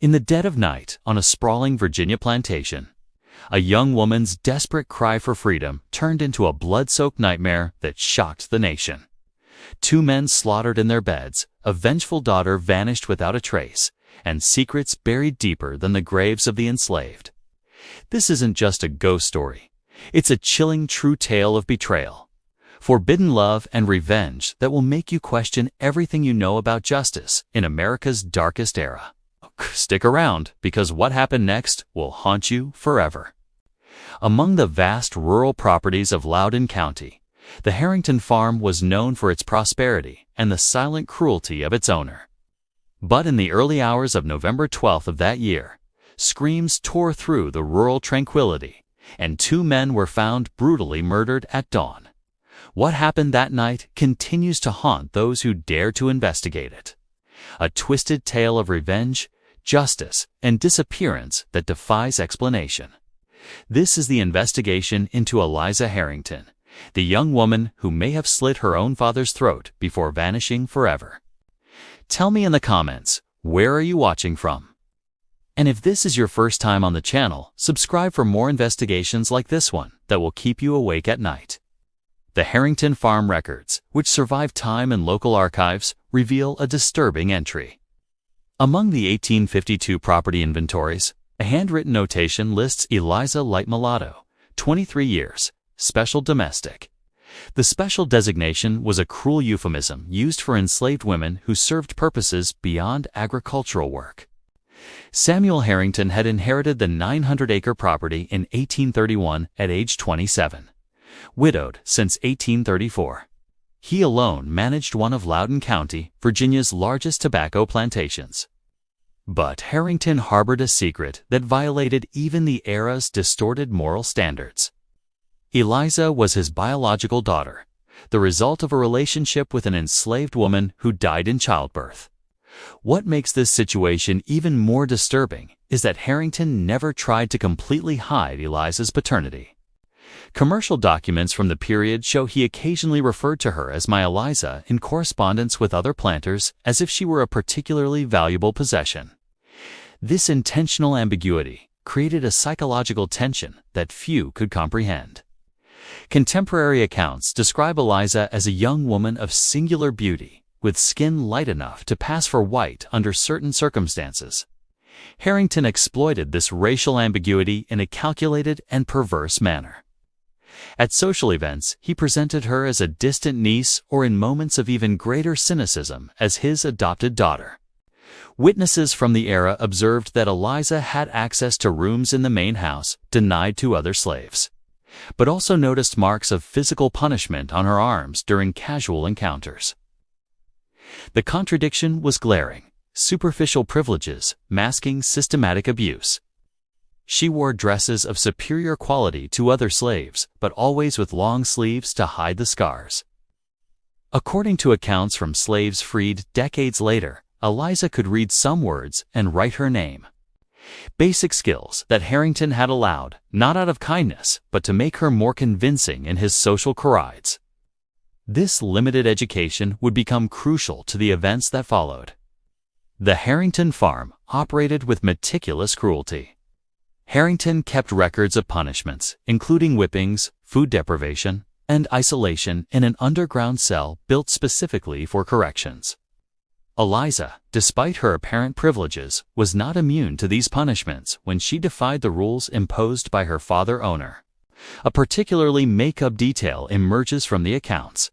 In the dead of night, on a sprawling Virginia plantation, a young woman's desperate cry for freedom turned into a blood-soaked nightmare that shocked the nation. Two men slaughtered in their beds, a vengeful daughter vanished without a trace, and secrets buried deeper than the graves of the enslaved. This isn't just a ghost story. It's a chilling true tale of betrayal, forbidden love, and revenge that will make you question everything you know about justice in America's darkest era. Stick around, because what happened next will haunt you forever. Among the vast rural properties of Loudoun County, the Harrington farm was known for its prosperity and the silent cruelty of its owner. But in the early hours of November 12th of that year, screams tore through the rural tranquility, and two men were found brutally murdered at dawn. What happened that night continues to haunt those who dare to investigate it. A twisted tale of revenge, justice, and disappearance that defies explanation. This is the investigation into Eliza Harrington, the young woman who may have slit her own father's throat before vanishing forever. Tell me in the comments, where are you watching from? And if this is your first time on the channel, subscribe for more investigations like this one that will keep you awake at night. The Harrington Farm records, which survive time and local archives, reveal a disturbing entry. Among the 1852 property inventories, a handwritten notation lists Eliza Light Mulatto, 23 years, special domestic. The special designation was a cruel euphemism used for enslaved women who served purposes beyond agricultural work. Samuel Harrington had inherited the 900-acre property in 1831 at age 27. Widowed since 1834. He alone managed one of Loudoun County, Virginia's largest tobacco plantations. But Harrington harbored a secret that violated even the era's distorted moral standards. Eliza was his biological daughter, the result of a relationship with an enslaved woman who died in childbirth. What makes this situation even more disturbing is that Harrington never tried to completely hide Eliza's paternity. Commercial documents from the period show he occasionally referred to her as my Eliza in correspondence with other planters as if she were a particularly valuable possession. This intentional ambiguity created a psychological tension that few could comprehend. Contemporary accounts describe Eliza as a young woman of singular beauty, with skin light enough to pass for white under certain circumstances. Harrington exploited this racial ambiguity in a calculated and perverse manner. At social events, he presented her as a distant niece or in moments of even greater cynicism as his adopted daughter. Witnesses from the era observed that Eliza had access to rooms in the main house denied to other slaves, but also noticed marks of physical punishment on her arms during casual encounters. The contradiction was glaring, superficial privileges masking systematic abuse. She wore dresses of superior quality to other slaves, but always with long sleeves to hide the scars. According to accounts from slaves freed decades later, Eliza could read some words and write her name. Basic skills that Harrington had allowed, not out of kindness, but to make her more convincing in his social charades. This limited education would become crucial to the events that followed. The Harrington farm operated with meticulous cruelty. Harrington kept records of punishments, including whippings, food deprivation, and isolation in an underground cell built specifically for corrections. Eliza, despite her apparent privileges, was not immune to these punishments when she defied the rules imposed by her father-owner. A particularly make-up detail emerges from the accounts.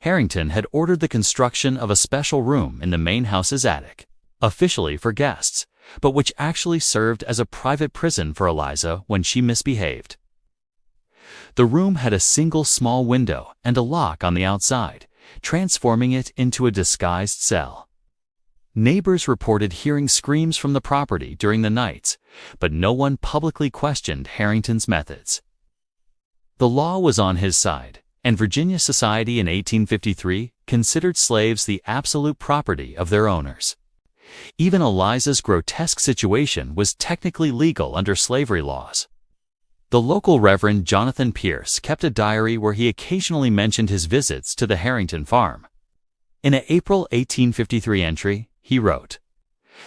Harrington had ordered the construction of a special room in the main house's attic, officially for guests, but which actually served as a private prison for Eliza when she misbehaved. The room had a single small window and a lock on the outside, transforming it into a disguised cell. Neighbors reported hearing screams from the property during the nights, but no one publicly questioned Harrington's methods. The law was on his side, and Virginia society in 1853 considered slaves the absolute property of their owners. Even Eliza's grotesque situation was technically legal under slavery laws. The local Reverend Jonathan Pierce kept a diary where he occasionally mentioned his visits to the Harrington farm. In an April 1853 entry, he wrote,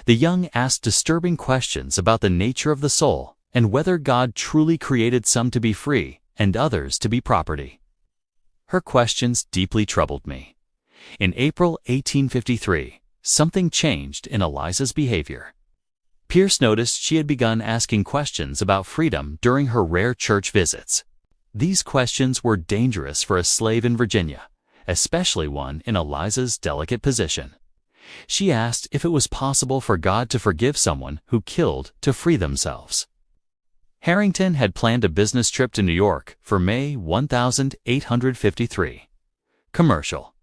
The young asked disturbing questions about the nature of the soul and whether God truly created some to be free and others to be property. Her questions deeply troubled me. In April 1853, something changed in Eliza's behavior. Pierce noticed she had begun asking questions about freedom during her rare church visits. These questions were dangerous for a slave in Virginia, especially one in Eliza's delicate position. She asked if it was possible for God to forgive someone who killed to free themselves. Harrington had planned a business trip to New York for May 1853. Commercial.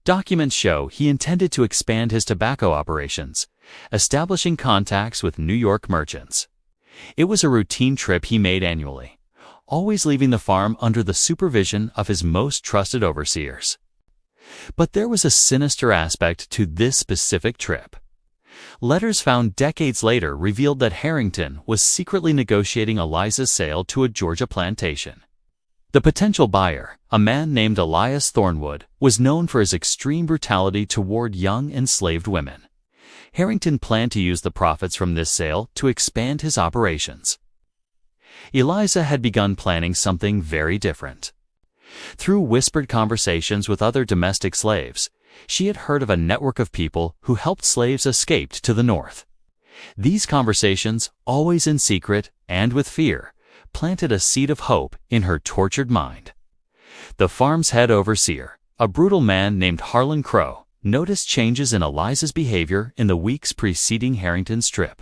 Documents show he intended to expand his tobacco operations, establishing contacts with New York merchants. It was a routine trip he made annually, always leaving the farm under the supervision of his most trusted overseers. But there was a sinister aspect to this specific trip. Letters found decades later revealed that Harrington was secretly negotiating Eliza's sale to a Georgia plantation. The potential buyer, a man named Elias Thornwood, was known for his extreme brutality toward young enslaved women. Harrington planned to use the profits from this sale to expand his operations. Eliza had begun planning something very different. Through whispered conversations with other domestic slaves, she had heard of a network of people who helped slaves escape to the North. These conversations, always in secret and with fear, planted a seed of hope in her tortured mind. The farm's head overseer, a brutal man named Harlan Crow, noticed changes in Eliza's behavior in the weeks preceding Harrington's trip.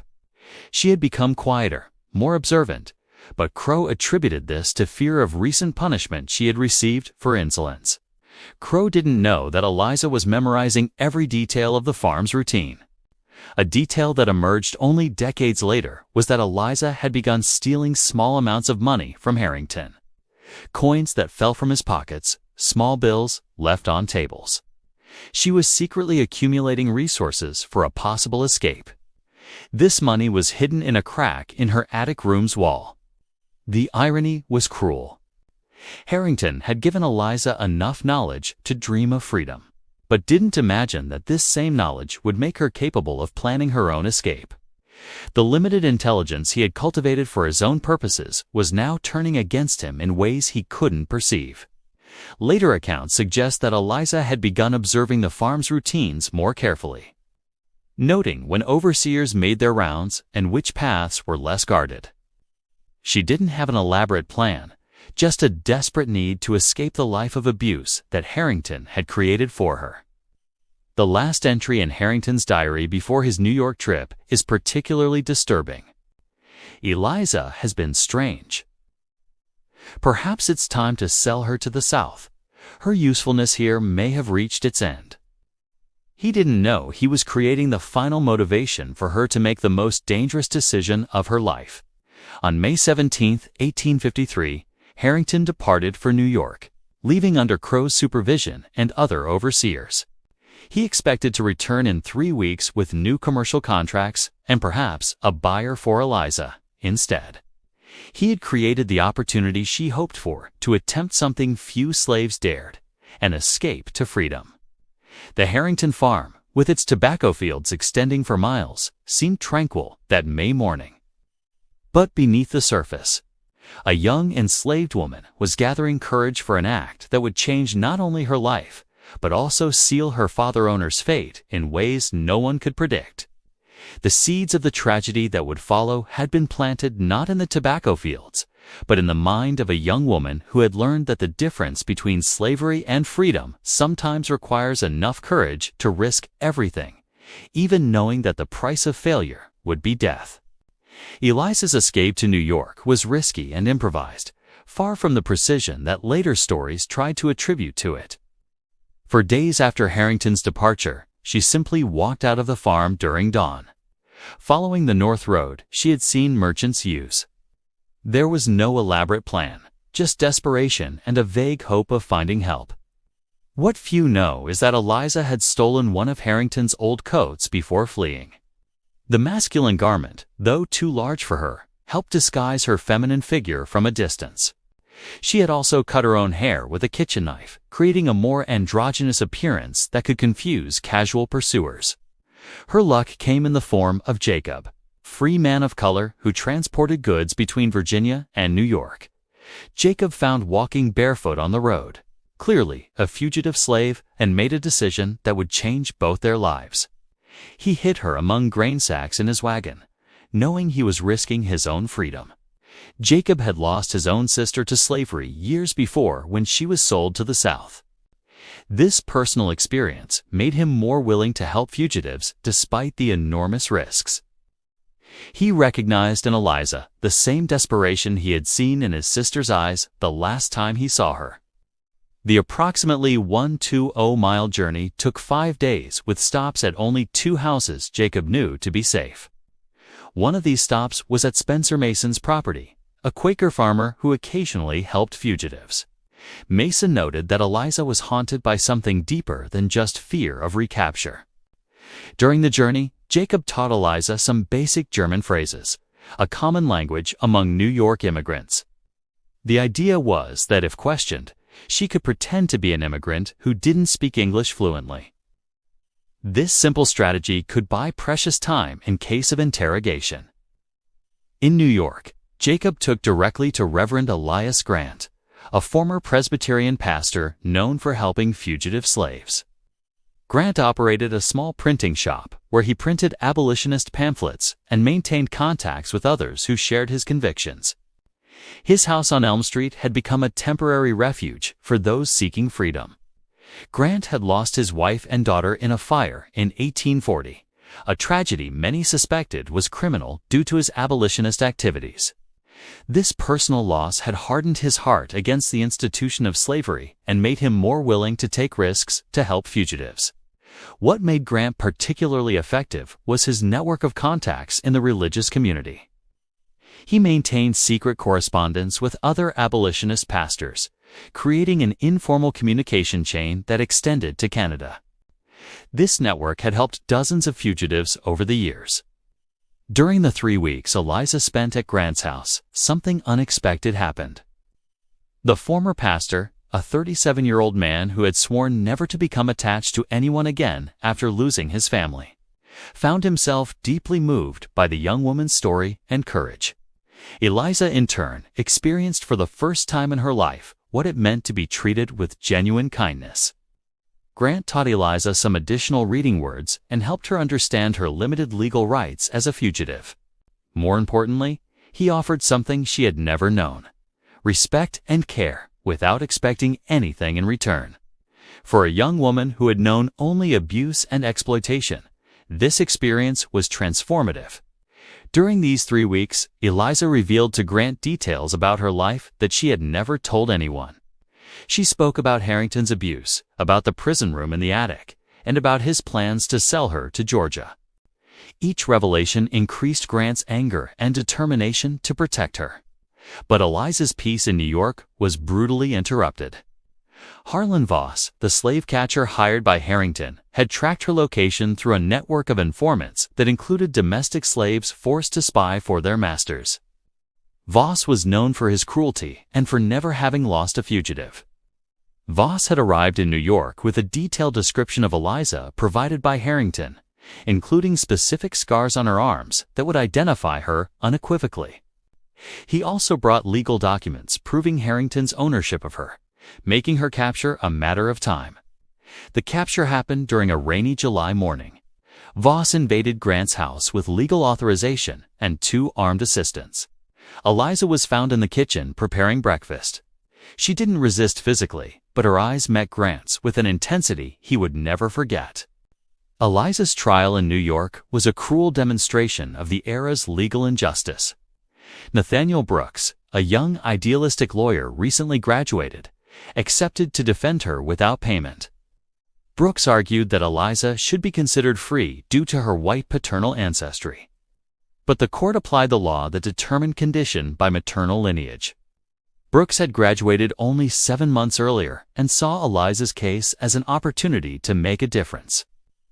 She had become quieter, more observant, but Crow attributed this to fear of recent punishment she had received for insolence. Crow didn't know that Eliza was memorizing every detail of the farm's routine. A detail that emerged only decades later was that Eliza had begun stealing small amounts of money from Harrington. Coins that fell from his pockets, small bills left on tables. She was secretly accumulating resources for a possible escape. This money was hidden in a crack in her attic room's wall. The irony was cruel. Harrington had given Eliza enough knowledge to dream of freedom, but didn't imagine that this same knowledge would make her capable of planning her own escape. The limited intelligence he had cultivated for his own purposes was now turning against him in ways he couldn't perceive. Later accounts suggest that Eliza had begun observing the farm's routines more carefully, noting when overseers made their rounds and which paths were less guarded. She didn't have an elaborate plan, just a desperate need to escape the life of abuse that Harrington had created for her. The last entry in Harrington's diary before his New York trip is particularly disturbing. Eliza has been strange. Perhaps it's time to sell her to the South. Her usefulness here may have reached its end. He didn't know he was creating the final motivation for her to make the most dangerous decision of her life. On May 17, 1853, Harrington departed for New York, leaving under Crow's supervision and other overseers. He expected to return in 3 weeks with new commercial contracts and perhaps a buyer for Eliza instead. He had created the opportunity she hoped for to attempt something few slaves dared, an escape to freedom. The Harrington farm, with its tobacco fields extending for miles, seemed tranquil that May morning. But beneath the surface, a young enslaved woman was gathering courage for an act that would change not only her life, but also seal her father-owner's fate in ways no one could predict. The seeds of the tragedy that would follow had been planted not in the tobacco fields, but in the mind of a young woman who had learned that the difference between slavery and freedom sometimes requires enough courage to risk everything, even knowing that the price of failure would be death. Eliza's escape to New York was risky and improvised, far from the precision that later stories tried to attribute to it. For days after Harrington's departure, she simply walked out of the farm during dawn, following the North Road she had seen merchants use. There was no elaborate plan, just desperation and a vague hope of finding help. What few know is that Eliza had stolen one of Harrington's old coats before fleeing. The masculine garment, though too large for her, helped disguise her feminine figure from a distance. She had also cut her own hair with a kitchen knife, creating a more androgynous appearance that could confuse casual pursuers. Her luck came in the form of Jacob, free man of color who transported goods between Virginia and New York. Jacob found walking barefoot on the road, clearly a fugitive slave, and made a decision that would change both their lives. He hid her among grain sacks in his wagon, knowing he was risking his own freedom. Jacob had lost his own sister to slavery years before when she was sold to the South. This personal experience made him more willing to help fugitives despite the enormous risks. He recognized in Eliza the same desperation he had seen in his sister's eyes the last time he saw her. The approximately 120-mile journey took 5 days with stops at only 2 houses Jacob knew to be safe. One of these stops was at Spencer Mason's property, a Quaker farmer who occasionally helped fugitives. Mason noted that Eliza was haunted by something deeper than just fear of recapture. During the journey, Jacob taught Eliza some basic German phrases, a common language among New York immigrants. The idea was that if questioned, she could pretend to be an immigrant who didn't speak English fluently. This simple strategy could buy precious time in case of interrogation. In New York, Jacob took directly to Reverend Elias Grant, a former Presbyterian pastor known for helping fugitive slaves. Grant operated a small printing shop where he printed abolitionist pamphlets and maintained contacts with others who shared his convictions. His house on Elm Street had become a temporary refuge for those seeking freedom. Grant had lost his wife and daughter in a fire in 1840, a tragedy many suspected was criminal due to his abolitionist activities. This personal loss had hardened his heart against the institution of slavery and made him more willing to take risks to help fugitives. What made Grant particularly effective was his network of contacts in the religious community. He maintained secret correspondence with other abolitionist pastors, creating an informal communication chain that extended to Canada. This network had helped dozens of fugitives over the years. During the 3 weeks Eliza spent at Grant's house, something unexpected happened. The former pastor, a 37-year-old man who had sworn never to become attached to anyone again after losing his family, found himself deeply moved by the young woman's story and courage. Eliza, in turn, experienced for the first time in her life what it meant to be treated with genuine kindness. Grant taught Eliza some additional reading words and helped her understand her limited legal rights as a fugitive. More importantly, he offered something she had never known: respect and care without expecting anything in return. For a young woman who had known only abuse and exploitation, this experience was transformative. During these 3 weeks, Eliza revealed to Grant details about her life that she had never told anyone. She spoke about Harrington's abuse, about the prison room in the attic, and about his plans to sell her to Georgia. Each revelation increased Grant's anger and determination to protect her. But Eliza's peace in New York was brutally interrupted. Harlan Voss, the slave catcher hired by Harrington, had tracked her location through a network of informants that included domestic slaves forced to spy for their masters. Voss was known for his cruelty and for never having lost a fugitive. Voss had arrived in New York with a detailed description of Eliza provided by Harrington, including specific scars on her arms that would identify her unequivocally. He also brought legal documents proving Harrington's ownership of her, making her capture a matter of time. The capture happened during a rainy July morning. Voss invaded Grant's house with legal authorization and 2 armed assistants. Eliza was found in the kitchen preparing breakfast. She didn't resist physically, but her eyes met Grant's with an intensity he would never forget. Eliza's trial in New York was a cruel demonstration of the era's legal injustice. Nathaniel Brooks, a young idealistic lawyer recently graduated, accepted to defend her without payment. Brooks argued that Eliza should be considered free due to her white paternal ancestry. But the court applied the law that determined condition by maternal lineage. Brooks had graduated only 7 months earlier and saw Eliza's case as an opportunity to make a difference.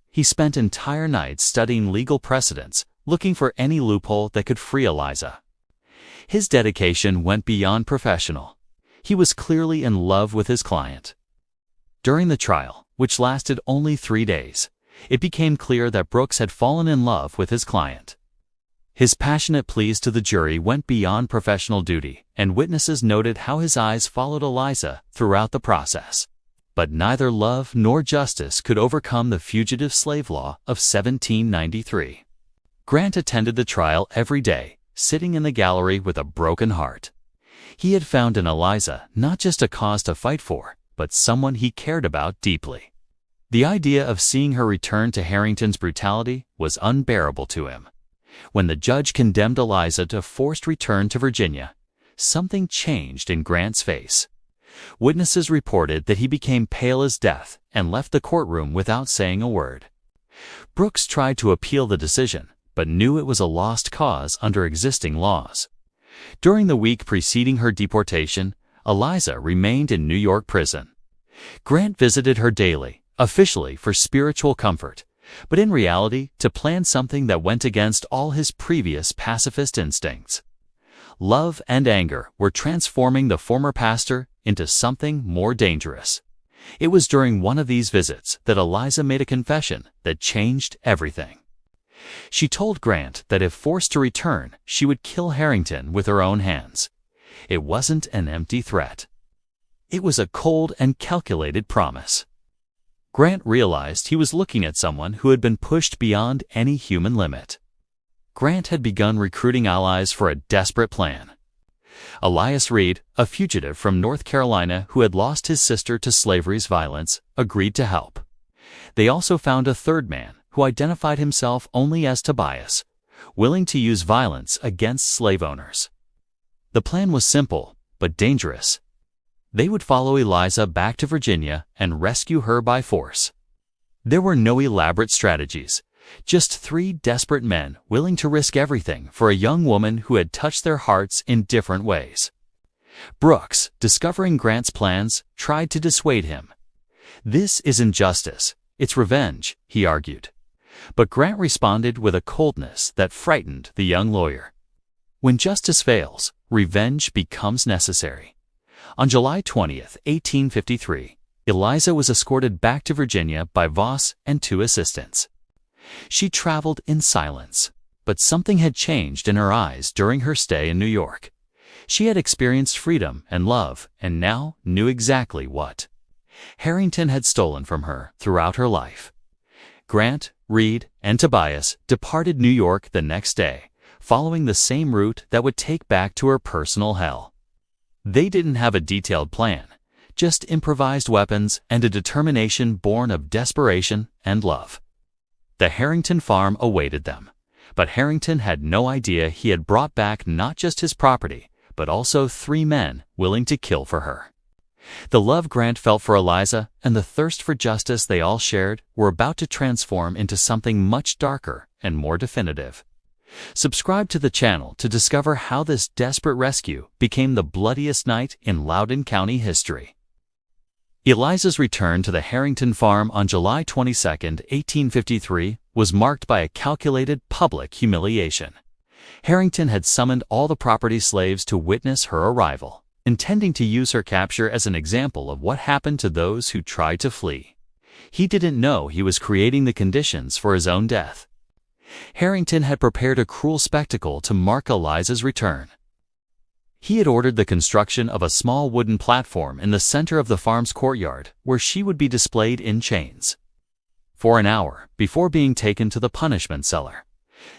He spent entire nights studying legal precedents, looking for any loophole that could free Eliza. His dedication went beyond professional. He was clearly in love with his client. During the trial, which lasted only 3 days, it became clear that Brooks had fallen in love with his client. His passionate pleas to the jury went beyond professional duty, and witnesses noted how his eyes followed Eliza throughout the process. But neither love nor justice could overcome the fugitive slave law of 1793. Grant attended the trial every day, sitting in the gallery with a broken heart. He had found in Eliza not just a cause to fight for, but someone he cared about deeply. The idea of seeing her return to Harrington's brutality was unbearable to him. When the judge condemned Eliza to forced return to Virginia, something changed in Grant's face. Witnesses reported that he became pale as death and left the courtroom without saying a word. Brooks tried to appeal the decision, but knew it was a lost cause under existing laws. During the week preceding her deportation, Eliza remained in New York prison. Grant visited her daily, officially for spiritual comfort, but in reality to plan something that went against all his previous pacifist instincts. Love and anger were transforming the former pastor into something more dangerous. It was during one of these visits that Eliza made a confession that changed everything. She told Grant that if forced to return, she would kill Harrington with her own hands. It wasn't an empty threat. It was a cold and calculated promise. Grant realized he was looking at someone who had been pushed beyond any human limit. Grant had begun recruiting allies for a desperate plan. Elias Reed, a fugitive from North Carolina who had lost his sister to slavery's violence, agreed to help. They also found a third man who identified himself only as Tobias, willing to use violence against slave owners. The plan was simple, but dangerous. They would follow Eliza back to Virginia and rescue her by force. There were no elaborate strategies, just three desperate men willing to risk everything for a young woman who had touched their hearts in different ways. Brooks, discovering Grant's plans, tried to dissuade him. "This isn't justice, it's revenge," he argued. But Grant responded with a coldness that frightened the young lawyer. When justice fails, revenge becomes necessary. On July 20th, 1853, Eliza was escorted back to Virginia by Voss and two assistants. She traveled in silence, but something had changed in her eyes during her stay in New York. She had experienced freedom and love, and now knew exactly what Harrington had stolen from her throughout her life. Grant, Reed, and Tobias departed New York the next day, following the same route that would take back to her personal hell. They didn't have a detailed plan, just improvised weapons and a determination born of desperation and love. The Harrington farm awaited them, but Harrington had no idea he had brought back not just his property, but also three men willing to kill for her. The love Grant felt for Eliza and the thirst for justice they all shared were about to transform into something much darker and more definitive. Subscribe to the channel to discover how this desperate rescue became the bloodiest night in Loudoun County history. Eliza's return to the Harrington farm on July 22, 1853, was marked by a calculated public humiliation. Harrington had summoned all the property slaves to witness her arrival, intending to use her capture as an example of what happened to those who tried to flee. He didn't know he was creating the conditions for his own death. Harrington had prepared a cruel spectacle to mark Eliza's return. He had ordered the construction of a small wooden platform in the center of the farm's courtyard where she would be displayed in chains for an hour before being taken to the punishment cellar.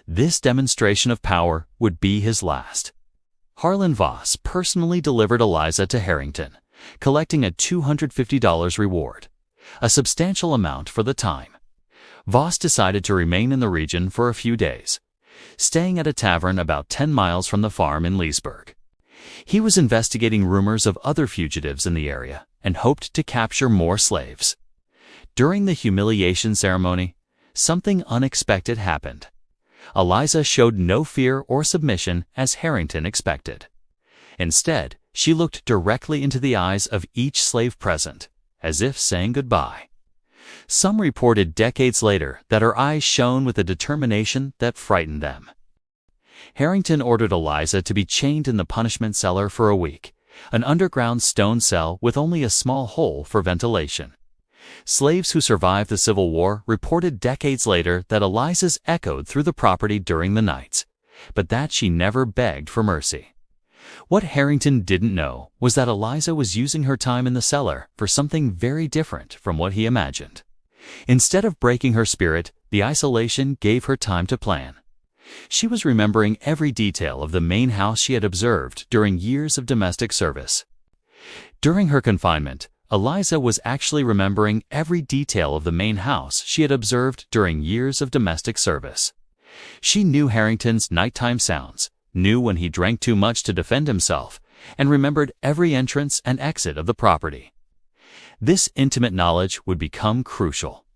This demonstration of power would be his last. Harlan Voss personally delivered Eliza to Harrington, collecting a $250 reward, a substantial amount for the time. Voss decided to remain in the region for a few days, staying at a tavern about 10 miles from the farm in Leesburg. He was investigating rumors of other fugitives in the area and hoped to capture more slaves. During the humiliation ceremony, something unexpected happened. Eliza showed no fear or submission as Harrington expected. Instead, she looked directly into the eyes of each slave present, as if saying goodbye. Some reported decades later that her eyes shone with a determination that frightened them. Harrington ordered Eliza to be chained in the punishment cellar for a week, an underground stone cell with only a small hole for ventilation. Slaves who survived the Civil War reported decades later that Eliza's echoed through the property during the nights, but that she never begged for mercy. What Harrington didn't know was that Eliza was using her time in the cellar for something very different from what he imagined. Instead of breaking her spirit, the isolation gave her time to plan. She was remembering every detail of the main house she had observed during years of domestic service. During her confinement, Eliza was actually remembering every detail of the main house she had observed during years of domestic service. She knew Harrington's nighttime sounds, knew when he drank too much to defend himself, and remembered every entrance and exit of the property. This intimate knowledge would become crucial.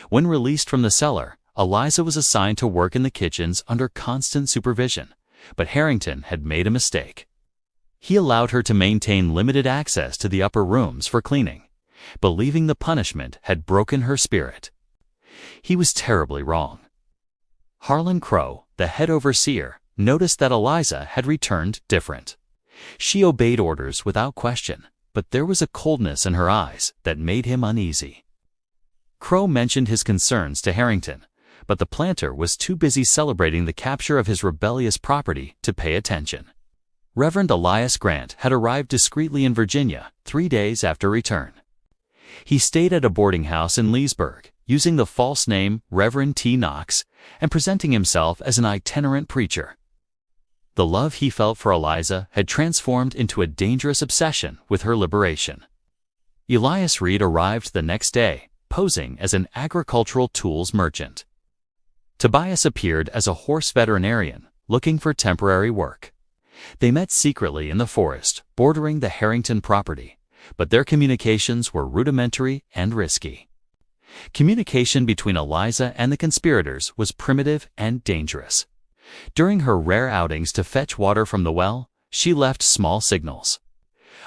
When released from the cellar, Eliza was assigned to work in the kitchens under constant supervision, but Harrington had made a mistake. He allowed her to maintain limited access to the upper rooms for cleaning, believing the punishment had broken her spirit. He was terribly wrong. Harlan Crow, the head overseer, noticed that Eliza had returned different. She obeyed orders without question, but there was a coldness in her eyes that made him uneasy. Crow mentioned his concerns to Harrington, but the planter was too busy celebrating the capture of his rebellious property to pay attention. Reverend Elias Grant had arrived discreetly in Virginia 3 days after return. He stayed at a boarding house in Leesburg, using the false name Reverend T. Knox and presenting himself as an itinerant preacher. The love he felt for Eliza had transformed into a dangerous obsession with her liberation. Elias Reed arrived the next day, posing as an agricultural tools merchant. Tobias appeared as a horse veterinarian, looking for temporary work. They met secretly in the forest bordering the Harrington property, but their communications were rudimentary and risky. Communication between Eliza and the conspirators was primitive and dangerous. During her rare outings to fetch water from the well, she left small signals.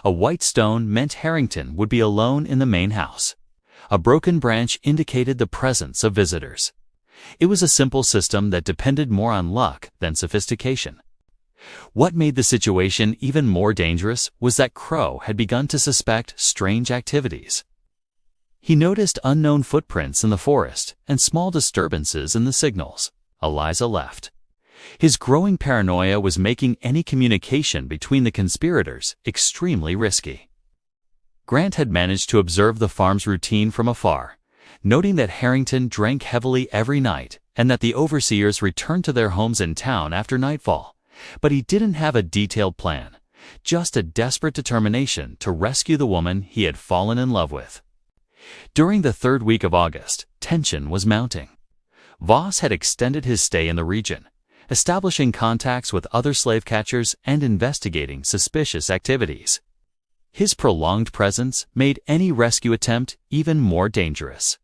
A white stone meant Harrington would be alone in the main house. A broken branch indicated the presence of visitors. It was a simple system that depended more on luck than sophistication. What made the situation even more dangerous was that Crow had begun to suspect strange activities. He noticed unknown footprints in the forest and small disturbances in the signals. Eliza left. His growing paranoia was making any communication between the conspirators extremely risky. Grant had managed to observe the farm's routine from afar, noting that Harrington drank heavily every night and that the overseers returned to their homes in town after nightfall. But he didn't have a detailed plan, just a desperate determination to rescue the woman he had fallen in love with. During the 3rd week of August, tension was mounting. Voss had extended his stay in the region, establishing contacts with other slave catchers and investigating suspicious activities. His prolonged presence made any rescue attempt even more dangerous.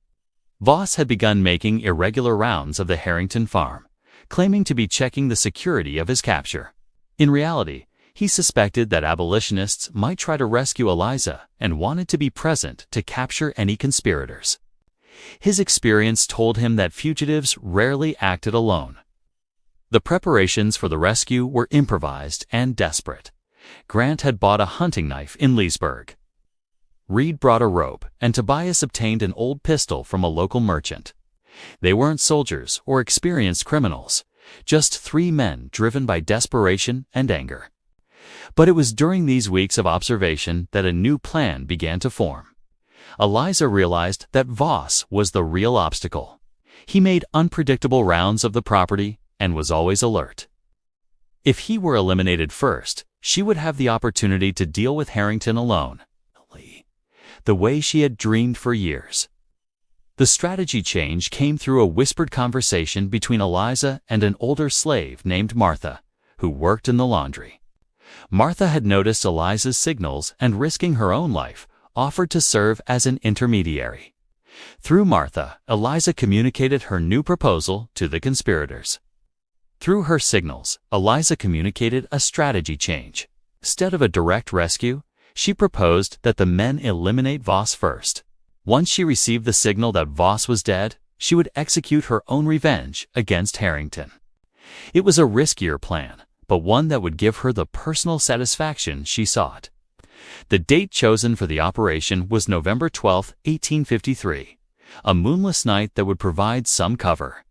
Voss had begun making irregular rounds of the Harrington farm, claiming to be checking the security of his capture. In reality, he suspected that abolitionists might try to rescue Eliza and wanted to be present to capture any conspirators. His experience told him that fugitives rarely acted alone. The preparations for the rescue were improvised and desperate. Grant had bought a hunting knife in Leesburg. Reed brought a rope, and Tobias obtained an old pistol from a local merchant. They weren't soldiers or experienced criminals, just 3 men driven by desperation and anger. But it was during these weeks of observation that a new plan began to form. Eliza realized that Voss was the real obstacle. He made unpredictable rounds of the property and was always alert. If he were eliminated first, she would have the opportunity to deal with Harrington alone, the way she had dreamed for years. The strategy change came through a whispered conversation between Eliza and an older slave named Martha, who worked in the laundry. Martha had noticed Eliza's signals and, risking her own life, offered to serve as an intermediary. Through Martha, Eliza communicated her new proposal to the conspirators. Through her signals, Eliza communicated a strategy change. Instead of a direct rescue, she proposed that the men eliminate Voss first. Once she received the signal that Voss was dead, she would execute her own revenge against Harrington. It was a riskier plan, but one that would give her the personal satisfaction she sought. The date chosen for the operation was November 12, 1853, a moonless night that would provide some cover.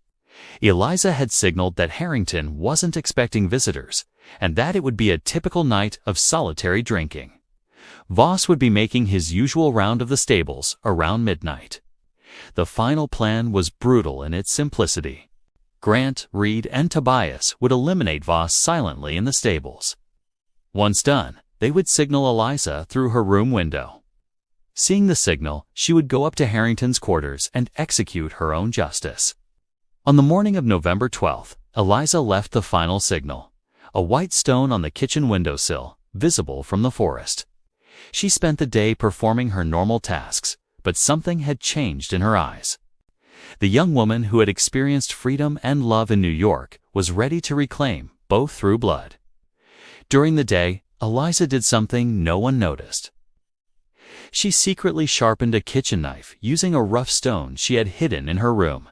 Eliza had signaled that Harrington wasn't expecting visitors, and that it would be a typical night of solitary drinking. Voss would be making his usual round of the stables around midnight. The final plan was brutal in its simplicity. Grant, Reed, and Tobias would eliminate Voss silently in the stables. Once done, they would signal Eliza through her room window. Seeing the signal, she would go up to Harrington's quarters and execute her own justice. On the morning of November 12th, Eliza left the final signal, a white stone on the kitchen windowsill, visible from the forest. She spent the day performing her normal tasks, but something had changed in her eyes. The young woman who had experienced freedom and love in New York was ready to reclaim both through blood. During the day, Eliza did something no one noticed. She secretly sharpened a kitchen knife using a rough stone she had hidden in her room.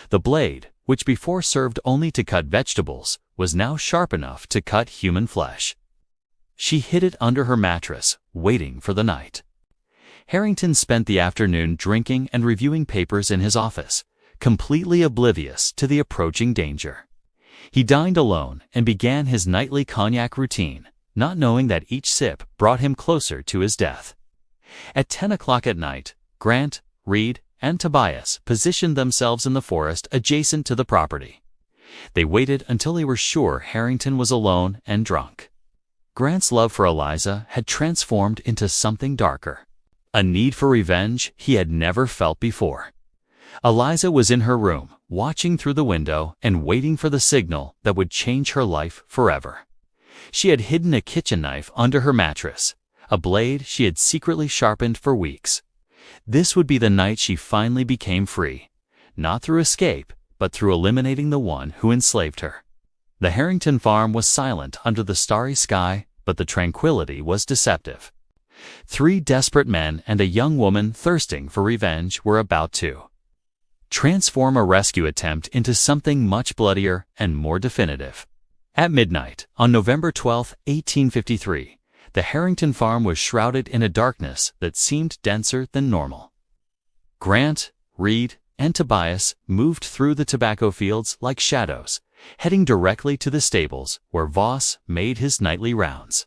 The blade, which before served only to cut vegetables, was now sharp enough to cut human flesh. She hid it under her mattress, waiting for the night. Harrington spent the afternoon drinking and reviewing papers in his office, completely oblivious to the approaching danger. He dined alone and began his nightly cognac routine, not knowing that each sip brought him closer to his death. At 10 o'clock at night, Grant, Reed, and Tobias positioned themselves in the forest adjacent to the property. They waited until they were sure Harrington was alone and drunk. Grant's love for Eliza had transformed into something darker, a need for revenge he had never felt before. Eliza was in her room, watching through the window and waiting for the signal that would change her life forever. She had hidden a kitchen knife under her mattress, a blade she had secretly sharpened for weeks. This would be the night she finally became free, not through escape, but through eliminating the one who enslaved her. The Harrington farm was silent under the starry sky, but the tranquility was deceptive. 3 desperate men and a young woman thirsting for revenge were about to transform a rescue attempt into something much bloodier and more definitive. At midnight, on November 12, 1853, the Harrington farm was shrouded in a darkness that seemed denser than normal. Grant, Reed, and Tobias moved through the tobacco fields like shadows, heading directly to the stables where Voss made his nightly rounds.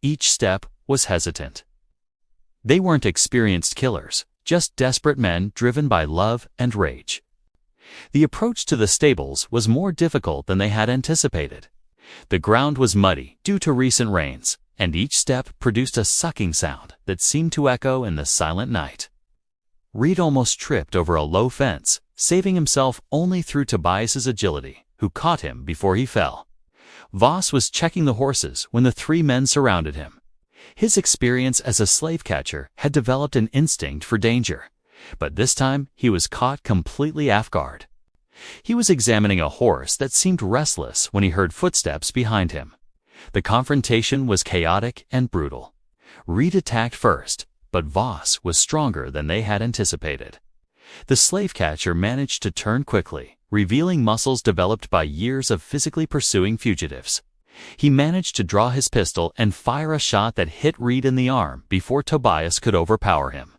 Each step was hesitant. They weren't experienced killers, just desperate men driven by love and rage. The approach to the stables was more difficult than they had anticipated. The ground was muddy due to recent rains, and each step produced a sucking sound that seemed to echo in the silent night. Reed almost tripped over a low fence, saving himself only through Tobias's agility, who caught him before he fell. Voss was checking the horses when the 3 men surrounded him. His experience as a slave catcher had developed an instinct for danger, but this time he was caught completely off guard. He was examining a horse that seemed restless when he heard footsteps behind him. The confrontation was chaotic and brutal. Reed attacked first, but Voss was stronger than they had anticipated. The slave catcher managed to turn quickly, revealing muscles developed by years of physically pursuing fugitives. He managed to draw his pistol and fire a shot that hit Reed in the arm before Tobias could overpower him.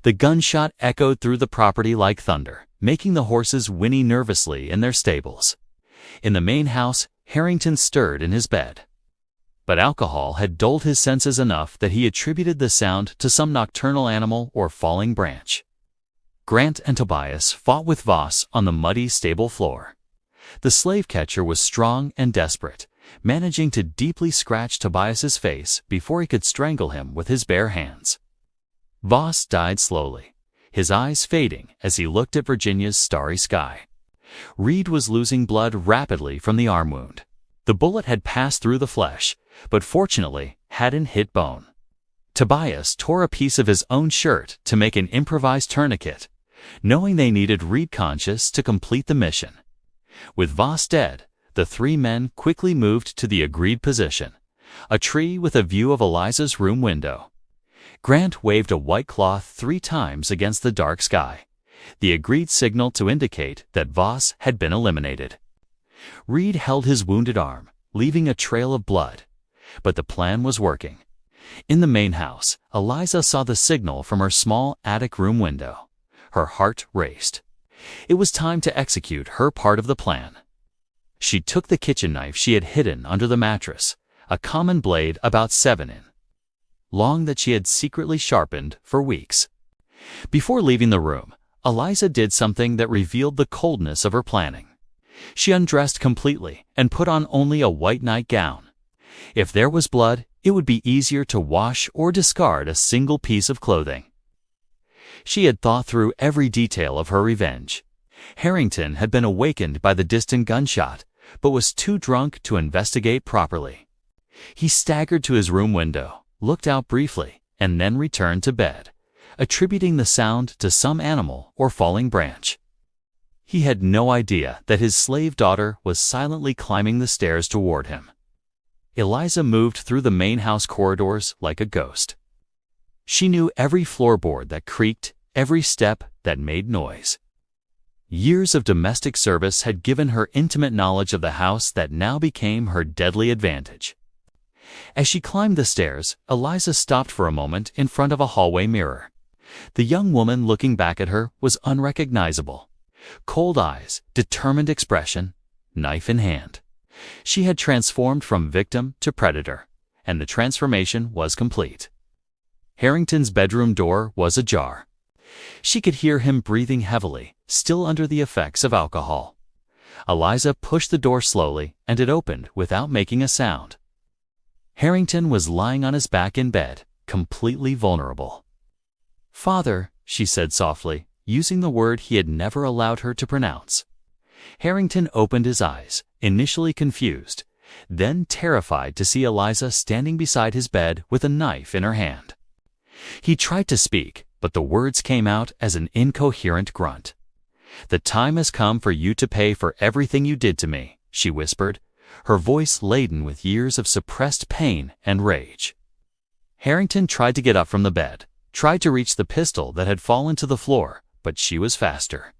The gunshot echoed through the property like thunder, making the horses whinny nervously in their stables. In the main house, Harrington stirred in his bed. But alcohol had dulled his senses enough that he attributed the sound to some nocturnal animal or falling branch. Grant and Tobias fought with Voss on the muddy stable floor. The slave catcher was strong and desperate, managing to deeply scratch Tobias's face before he could strangle him with his bare hands. Voss died slowly, his eyes fading as he looked at Virginia's starry sky. Reed was losing blood rapidly from the arm wound. The bullet had passed through the flesh, but fortunately hadn't hit bone. Tobias tore a piece of his own shirt to make an improvised tourniquet, knowing they needed Reed conscious to complete the mission. With Voss dead, the 3 men quickly moved to the agreed position, a tree with a view of Eliza's room window. Grant waved a white cloth 3 times against the dark sky, the agreed signal to indicate that Voss had been eliminated. Reed held his wounded arm, leaving a trail of blood, but the plan was working. In the main house, Eliza saw the signal from her small attic room window. Her heart raced. It was time to execute her part of the plan. She took the kitchen knife she had hidden under the mattress, a common blade about 7 in long that she had secretly sharpened for weeks. Before leaving the room, Eliza did something that revealed the coldness of her planning. She undressed completely and put on only a white nightgown. If there was blood, it would be easier to wash or discard a single piece of clothing. She had thought through every detail of her revenge. Harrington had been awakened by the distant gunshot, but was too drunk to investigate properly. He staggered to his room window, looked out briefly, and then returned to bed, attributing the sound to some animal or falling branch. He had no idea that his slave daughter was silently climbing the stairs toward him. Eliza moved through the main house corridors like a ghost. She knew every floorboard that creaked, every step that made noise. Years of domestic service had given her intimate knowledge of the house that now became her deadly advantage. As she climbed the stairs, Eliza stopped for a moment in front of a hallway mirror. The young woman looking back at her was unrecognizable. Cold eyes, determined expression, knife in hand. She had transformed from victim to predator, and the transformation was complete. Harrington's bedroom door was ajar. She could hear him breathing heavily, still under the effects of alcohol. Eliza pushed the door slowly, and it opened without making a sound. Harrington was lying on his back in bed, completely vulnerable. "Father," she said softly, using the word he had never allowed her to pronounce. Harrington opened his eyes, initially confused, then terrified to see Eliza standing beside his bed with a knife in her hand. He tried to speak, but the words came out as an incoherent grunt. "The time has come for you to pay for everything you did to me," she whispered, her voice laden with years of suppressed pain and rage. Harrington tried to get up from the bed, tried to reach the pistol that had fallen to the floor, but she was faster.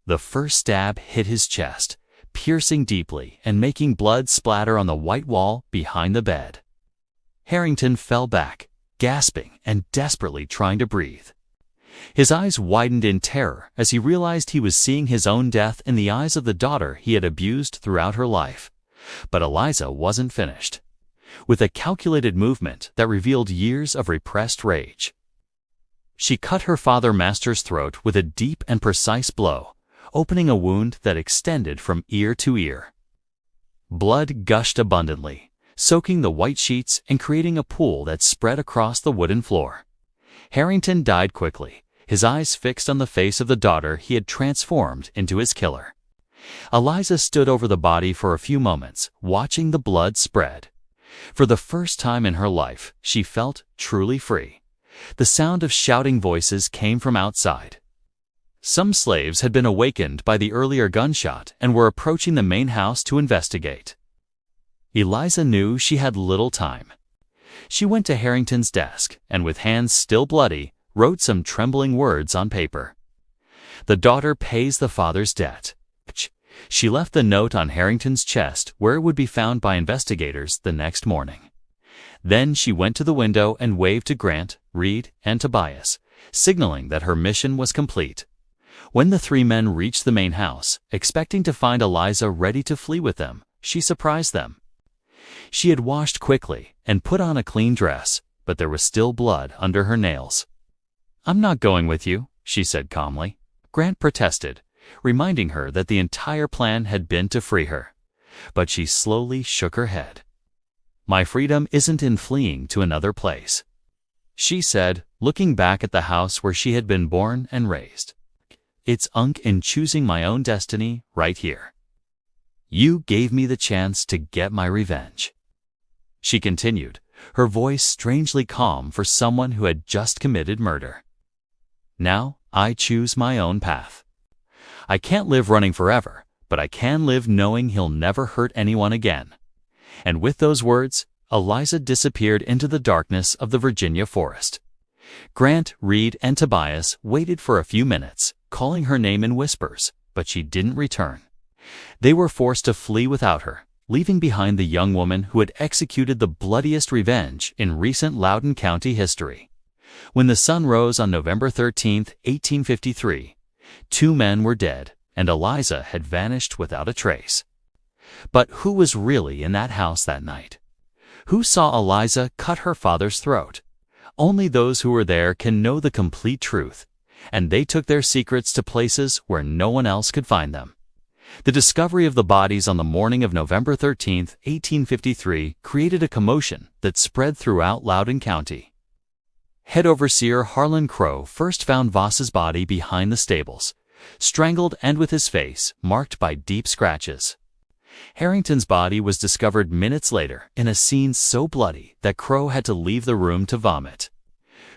The first stab hit his chest, piercing deeply and making blood splatter on the white wall behind the bed. Harrington fell back, gasping and desperately trying to breathe. His eyes widened in terror as he realized he was seeing his own death in the eyes of the daughter he had abused throughout her life. But Eliza wasn't finished. With a calculated movement that revealed years of repressed rage, she cut her father master's throat with a deep and precise blow, opening a wound that extended from ear to ear. Blood gushed abundantly, soaking the white sheets and creating a pool that spread across the wooden floor. Harrington died quickly, his eyes fixed on the face of the daughter he had transformed into his killer. Eliza stood over the body for a few moments, watching the blood spread. For the first time in her life, she felt truly free. The sound of shouting voices came from outside. Some slaves had been awakened by the earlier gunshot and were approaching the main house to investigate. Eliza knew she had little time. She went to Harrington's desk and, with hands still bloody, wrote some trembling words on paper. "The daughter pays the father's debt." She left the note on Harrington's chest where it would be found by investigators the next morning. Then she went to the window and waved to Grant, Reed, and Tobias, signaling that her mission was complete. When the 3 men reached the main house, expecting to find Eliza ready to flee with them, she surprised them. She had washed quickly and put on a clean dress, but there was still blood under her nails. "I'm not going with you," she said calmly. Grant protested, reminding her that the entire plan had been to free her. But she slowly shook her head. "My freedom isn't in fleeing to another place," she said, looking back at the house where she had been born and raised. "It's in choosing my own destiny right here. You gave me the chance to get my revenge," she continued, her voice strangely calm for someone who had just committed murder. "Now I choose my own path. I can't live running forever, but I can live knowing he'll never hurt anyone again." And with those words, Eliza disappeared into the darkness of the Virginia forest. Grant, Reed, and Tobias waited for a few minutes, calling her name in whispers, but she didn't return. They were forced to flee without her, leaving behind the young woman who had executed the bloodiest revenge in recent Loudoun County history. When the sun rose on November 13, 1853, 2 men were dead, and Eliza had vanished without a trace. But who was really in that house that night? Who saw Eliza cut her father's throat? Only those who were there can know the complete truth, and they took their secrets to places where no one else could find them. The discovery of the bodies on the morning of November 13, 1853, created a commotion that spread throughout Loudoun County. Head overseer Harlan Crow first found Voss's body behind the stables, strangled and with his face marked by deep scratches. Harrington's body was discovered minutes later in a scene so bloody that Crow had to leave the room to vomit.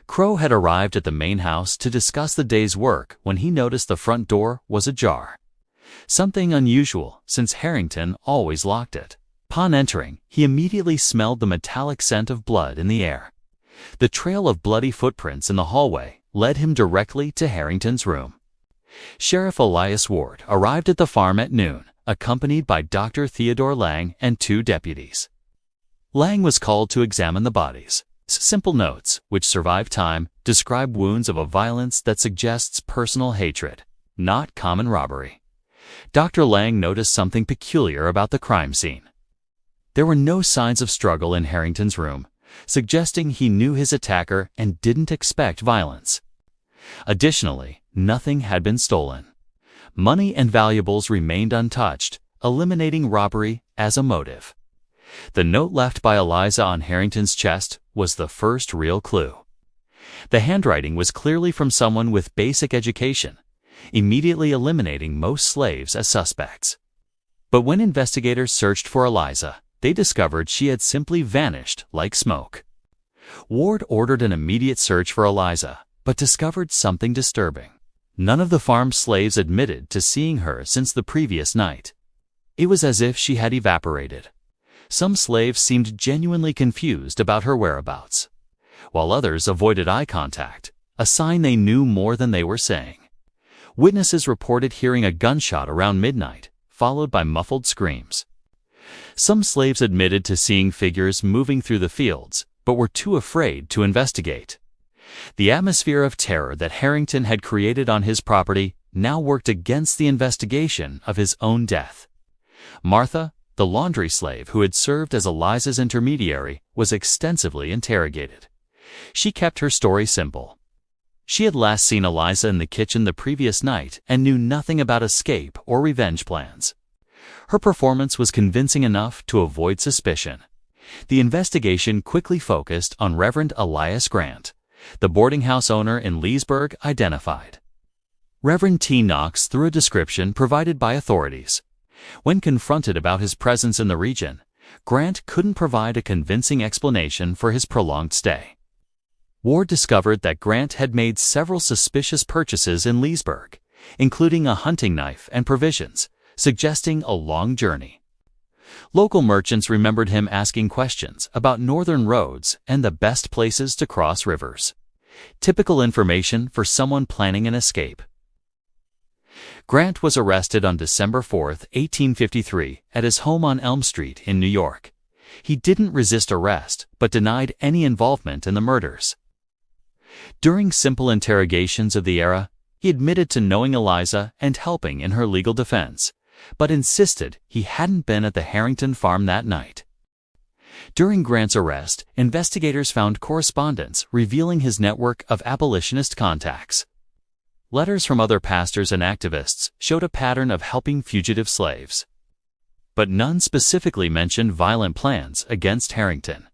Crow had arrived at the main house to discuss the day's work when he noticed the front door was ajar. Something unusual, since Harrington always locked it. Upon entering, he immediately smelled the metallic scent of blood in the air. The trail of bloody footprints in the hallway led him directly to Harrington's room. Sheriff Elias Ward arrived at the farm at noon, accompanied by Dr. Theodore Lang and 2 deputies. Lang was called to examine the bodies. Simple notes, which survive time, describe wounds of a violence that suggests personal hatred, not common robbery. Dr. Lang noticed something peculiar about the crime scene. There were no signs of struggle in Harrington's room, suggesting he knew his attacker and didn't expect violence. Additionally, nothing had been stolen. Money and valuables remained untouched, eliminating robbery as a motive. The note left by Eliza on Harrington's chest was the first real clue. The handwriting was clearly from someone with basic education, immediately eliminating most slaves as suspects. But when investigators searched for Eliza, they discovered she had simply vanished like smoke. Ward ordered an immediate search for Eliza, but discovered something disturbing. None of the farm slaves admitted to seeing her since the previous night. It was as if she had evaporated. Some slaves seemed genuinely confused about her whereabouts, while others avoided eye contact, a sign they knew more than they were saying. Witnesses reported hearing a gunshot around midnight, followed by muffled screams. Some slaves admitted to seeing figures moving through the fields, but were too afraid to investigate. The atmosphere of terror that Harrington had created on his property now worked against the investigation of his own death. Martha, the laundry slave who had served as Eliza's intermediary, was extensively interrogated. She kept her story simple. She had last seen Eliza in the kitchen the previous night and knew nothing about escape or revenge plans. Her performance was convincing enough to avoid suspicion. The investigation quickly focused on Reverend Elias Grant, the boarding house owner in Leesburg identified. Reverend T. Knox threw a description provided by authorities. When confronted about his presence in the region, Grant couldn't provide a convincing explanation for his prolonged stay. Ward discovered that Grant had made several suspicious purchases in Leesburg, including a hunting knife and provisions, suggesting a long journey. Local merchants remembered him asking questions about northern roads and the best places to cross rivers. Typical information for someone planning an escape. Grant was arrested on December 4, 1853, at his home on Elm Street in New York. He didn't resist arrest, but denied any involvement in the murders. During simple interrogations of the era, he admitted to knowing Eliza and helping in her legal defense, but insisted he hadn't been at the Harrington farm that night. During Grant's arrest, investigators found correspondence revealing his network of abolitionist contacts. Letters from other pastors and activists showed a pattern of helping fugitive slaves, but none specifically mentioned violent plans against Harrington.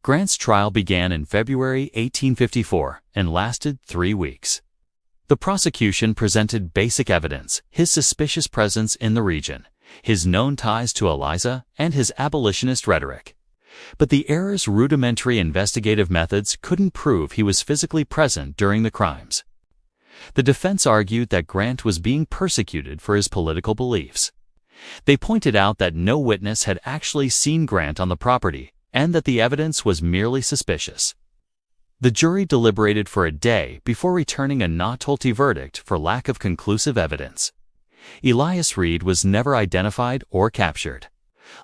Grant's trial began in February 1854 and lasted 3 weeks. The prosecution presented basic evidence: his suspicious presence in the region, his known ties to Eliza, and his abolitionist rhetoric. But the era's rudimentary investigative methods couldn't prove he was physically present during the crimes. The defense argued that Grant was being persecuted for his political beliefs. They pointed out that no witness had actually seen Grant on the property and that the evidence was merely suspicious. The jury deliberated for a day before returning a not guilty verdict for lack of conclusive evidence. Elias Reed was never identified or captured.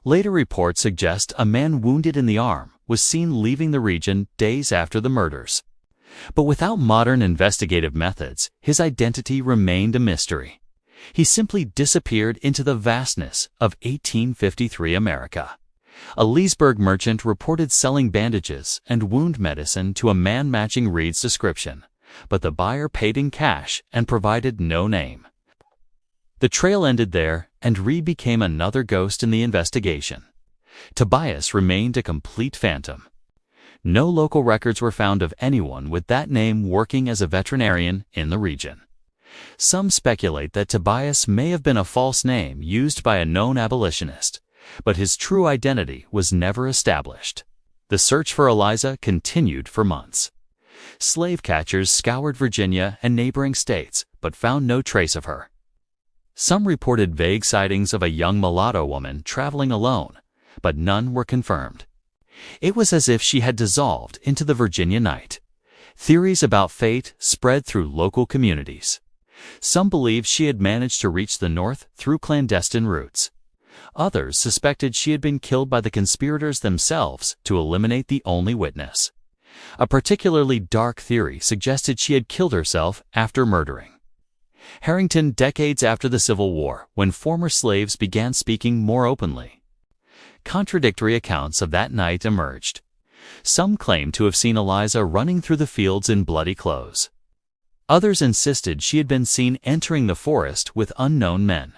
Later reports suggest a man wounded in the arm was seen leaving the region days after the murders. But without modern investigative methods, his identity remained a mystery. He simply disappeared into the vastness of 1853 America. A Leesburg merchant reported selling bandages and wound medicine to a man matching Reed's description, but the buyer paid in cash and provided no name. The trail ended there, and Reed became another ghost in the investigation. Tobias remained a complete phantom. No local records were found of anyone with that name working as a veterinarian in the region. Some speculate that Tobias may have been a false name used by a known abolitionist, but his true identity was never established. The search for Eliza continued for months. Slave catchers scoured Virginia and neighboring states, but found no trace of her. Some reported vague sightings of a young mulatto woman traveling alone, but none were confirmed. It was as if she had dissolved into the Virginia night. Theories about fate spread through local communities. Some believed she had managed to reach the north through clandestine routes. Others suspected she had been killed by the conspirators themselves to eliminate the only witness. A particularly dark theory suggested she had killed herself after murdering Harrington decades after the Civil War, when former slaves began speaking more openly. Contradictory accounts of that night emerged. Some claimed to have seen Eliza running through the fields in bloody clothes. Others insisted she had been seen entering the forest with unknown men.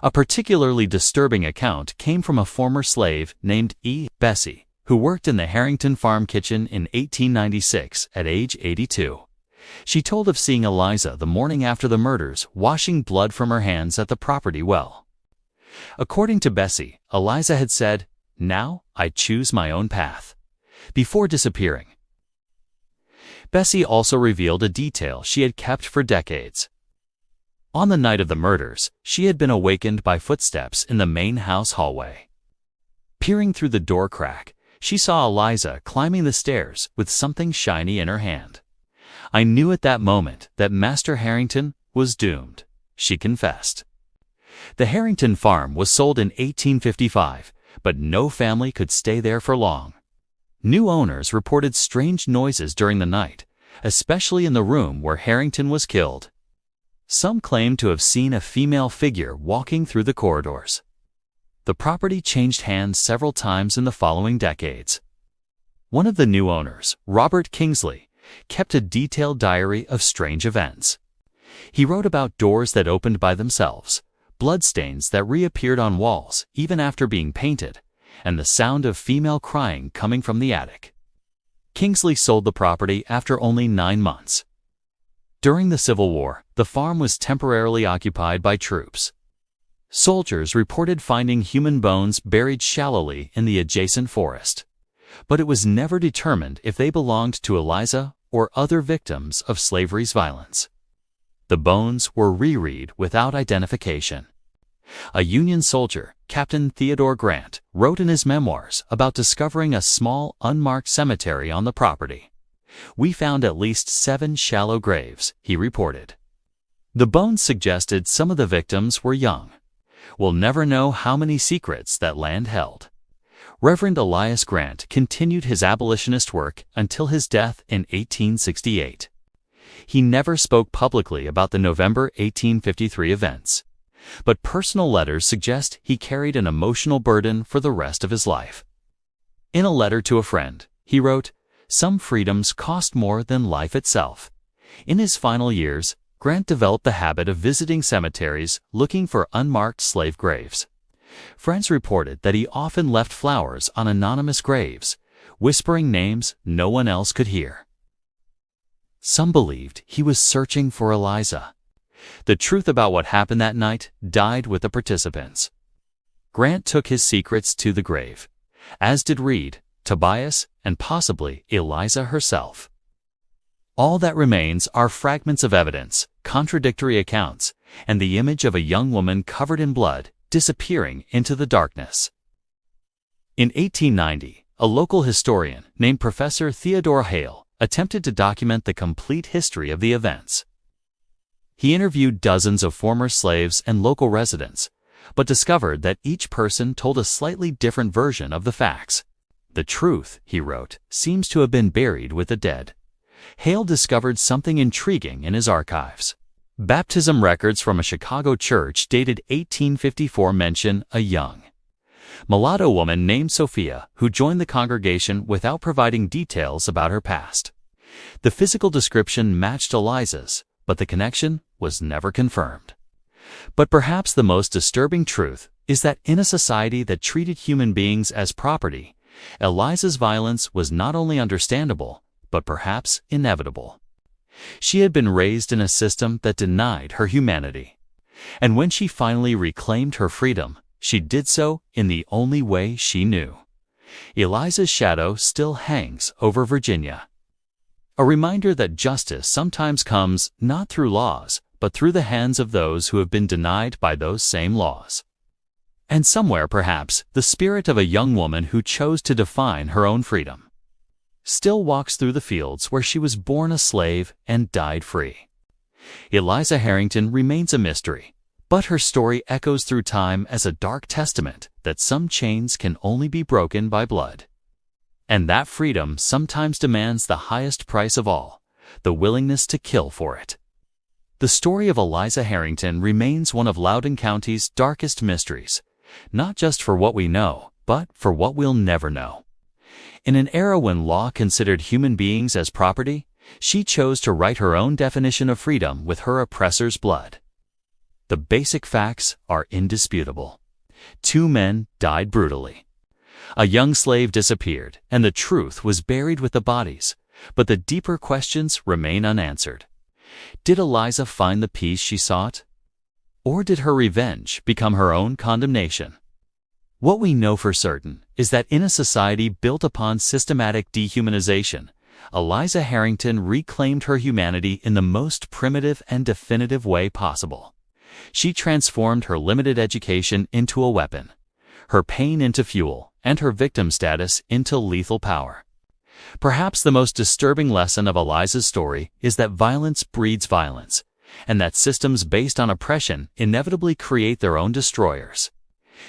A particularly disturbing account came from a former slave named Bessie, who worked in the Harrington farm kitchen in 1896 at age 82. She told of seeing Eliza the morning after the murders washing blood from her hands at the property well. According to Bessie, Eliza had said, "Now I choose my own path," before disappearing. Bessie also revealed a detail she had kept for decades. On the night of the murders, she had been awakened by footsteps in the main house hallway. Peering through the door crack, she saw Eliza climbing the stairs with something shiny in her hand. "I knew at that moment that Master Harrington was doomed," she confessed. The Harrington farm was sold in 1855, but no family could stay there for long. New owners reported strange noises during the night, especially in the room where Harrington was killed. Some claimed to have seen a female figure walking through the corridors. The property changed hands several times in the following decades. One of the new owners, Robert Kingsley, kept a detailed diary of strange events. He wrote about doors that opened by themselves, bloodstains that reappeared on walls even after being painted, and the sound of female crying coming from the attic. Kingsley sold the property after only 9 months. During the Civil War, the farm was temporarily occupied by troops. Soldiers reported finding human bones buried shallowly in the adjacent forest, but it was never determined if they belonged to Eliza or other victims of slavery's violence. The bones were reread without identification. A Union soldier, Captain Theodore Grant, wrote in his memoirs about discovering a small, unmarked cemetery on the property. "We found at least 7 shallow graves," he reported. The bones suggested some of the victims were young. We'll never know how many secrets that land held. Reverend Elias Grant continued his abolitionist work until his death in 1868. He never spoke publicly about the November 1853 events, but personal letters suggest he carried an emotional burden for the rest of his life. In a letter to a friend, he wrote, "Some freedoms cost more than life itself." In his final years, Grant developed the habit of visiting cemeteries looking for unmarked slave graves. Friends reported that he often left flowers on anonymous graves, whispering names no one else could hear. Some believed he was searching for Eliza. The truth about what happened that night died with the participants. Grant took his secrets to the grave, as did Reed, Tobias, and possibly Eliza herself. All that remains are fragments of evidence, contradictory accounts, and the image of a young woman covered in blood disappearing into the darkness. In 1890, a local historian named Professor Theodore Hale attempted to document the complete history of the events. He interviewed dozens of former slaves and local residents, but discovered that each person told a slightly different version of the facts. "The truth," he wrote, "seems to have been buried with the dead." Hale discovered something intriguing in his archives. Baptism records from a Chicago church dated 1854 mention a young mulatto woman named Sophia who joined the congregation without providing details about her past. The physical description matched Eliza's, but the connection was never confirmed. But perhaps the most disturbing truth is that in a society that treated human beings as property, Eliza's violence was not only understandable, but perhaps inevitable. She had been raised in a system that denied her humanity. And when she finally reclaimed her freedom, she did so in the only way she knew. Eliza's shadow still hangs over Virginia. A reminder that justice sometimes comes not through laws, but through the hands of those who have been denied by those same laws. And somewhere, perhaps, the spirit of a young woman who chose to define her own freedom still walks through the fields where she was born a slave and died free. Eliza Harrington remains a mystery, but her story echoes through time as a dark testament that some chains can only be broken by blood. And that freedom sometimes demands the highest price of all, the willingness to kill for it. The story of Eliza Harrington remains one of Loudoun County's darkest mysteries, not just for what we know, but for what we'll never know. In an era when law considered human beings as property, she chose to write her own definition of freedom with her oppressor's blood. The basic facts are indisputable. 2 men died brutally. A young slave disappeared, and the truth was buried with the bodies, but the deeper questions remain unanswered. Did Eliza find the peace she sought? Or did her revenge become her own condemnation? What we know for certain is that in a society built upon systematic dehumanization, Eliza Harrington reclaimed her humanity in the most primitive and definitive way possible. She transformed her limited education into a weapon, her pain into fuel, and her victim status into lethal power. Perhaps the most disturbing lesson of Eliza's story is that violence breeds violence, and that systems based on oppression inevitably create their own destroyers.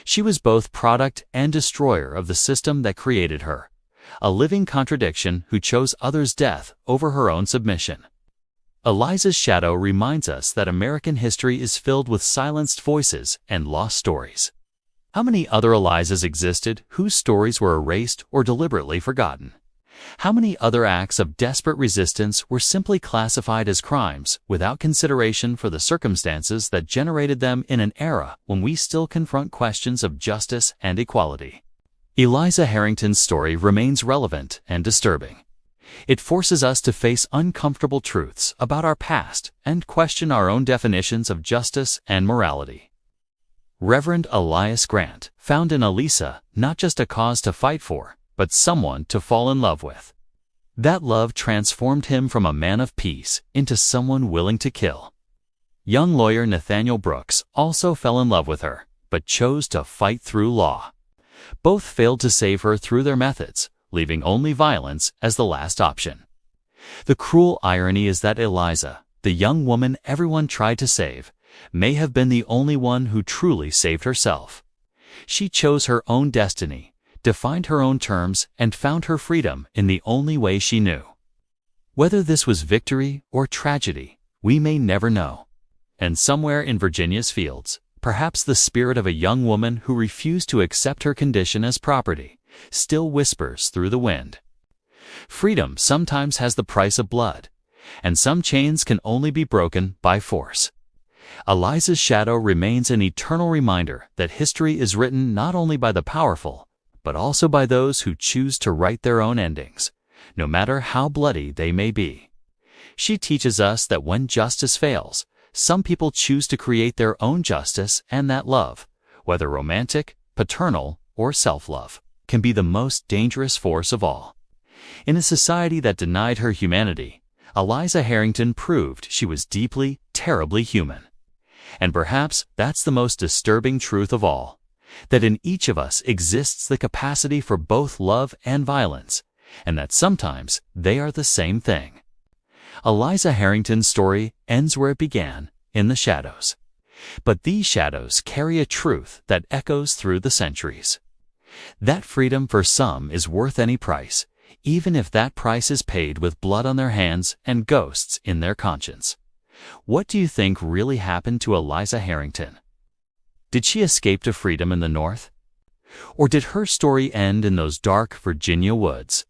She was both product and destroyer of the system that created her, a living contradiction who chose others' death over her own submission. Eliza's shadow reminds us that American history is filled with silenced voices and lost stories. How many other Elizas existed whose stories were erased or deliberately forgotten? How many other acts of desperate resistance were simply classified as crimes without consideration for the circumstances that generated them in an era when we still confront questions of justice and equality? Eliza Harrington's story remains relevant and disturbing. It forces us to face uncomfortable truths about our past and question our own definitions of justice and morality. Reverend Elias Grant found in Eliza not just a cause to fight for, but someone to fall in love with. That love transformed him from a man of peace into someone willing to kill. Young lawyer Nathaniel Brooks also fell in love with her, but chose to fight through law. Both failed to save her through their methods, leaving only violence as the last option. The cruel irony is that Eliza, the young woman everyone tried to save, may have been the only one who truly saved herself. She chose her own destiny, defined her own terms, and found her freedom in the only way she knew. Whether this was victory or tragedy, we may never know. And somewhere in Virginia's fields, perhaps the spirit of a young woman who refused to accept her condition as property still whispers through the wind. Freedom sometimes has the price of blood, and some chains can only be broken by force. Eliza's shadow remains an eternal reminder that history is written not only by the powerful, but also by those who choose to write their own endings, no matter how bloody they may be. She teaches us that when justice fails, some people choose to create their own justice, and that love, whether romantic, paternal, or self-love, can be the most dangerous force of all. In a society that denied her humanity, Eliza Harrington proved she was deeply, terribly human. And perhaps that's the most disturbing truth of all, that in each of us exists the capacity for both love and violence, and that sometimes they are the same thing. Eliza Harrington's story ends where it began, in the shadows. But these shadows carry a truth that echoes through the centuries. That freedom for some is worth any price, even if that price is paid with blood on their hands and ghosts in their conscience. What do you think really happened to Eliza Harrington? Did she escape to freedom in the North? Or did her story end in those dark Virginia woods?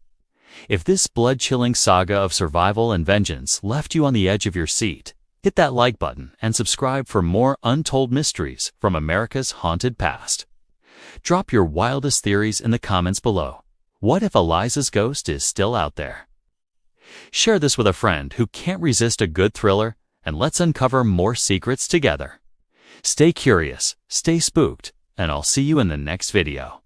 If this blood-chilling saga of survival and vengeance left you on the edge of your seat, hit that like button and subscribe for more untold mysteries from America's haunted past. Drop your wildest theories in the comments below. What if Eliza's ghost is still out there? Share this with a friend who can't resist a good thriller, and let's uncover more secrets together. Stay curious, stay spooked, and I'll see you in the next video.